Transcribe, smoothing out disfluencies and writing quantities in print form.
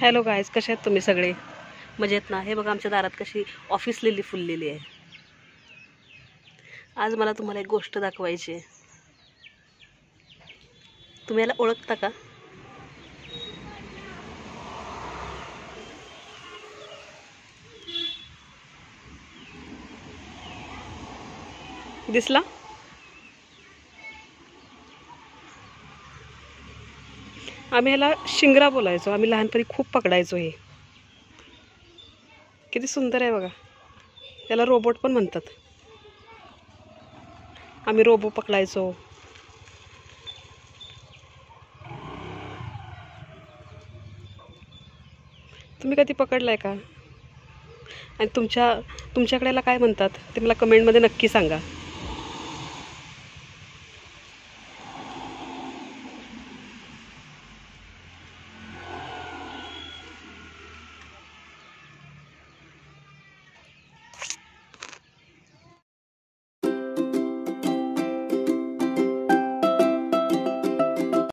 Hello guys, कसे आहेत तुम्ही सगळे? मजेत ना? हे बघा आमच्या दारात कशी ऑफिस लिली फुललेली आहे. आज मला तुम्हाला एक गोष्ट दाखवायची आहे. तुम्ही याला ओळखता का? दिसला? आम्ही ह्याला शिंगरा बोलायचो. आम्ही लहानपणी खूप पकडायचो. हे किती सुंदर आहे बघा. त्याला रोबोट पण म्हणतात. आम्ही रोबो पकडायचो. तुम्ही कधी पकडलाय का? आणि तुमच्याकडे याला काय म्हणतात ते मला कमेंटमध्ये नक्की सांगा.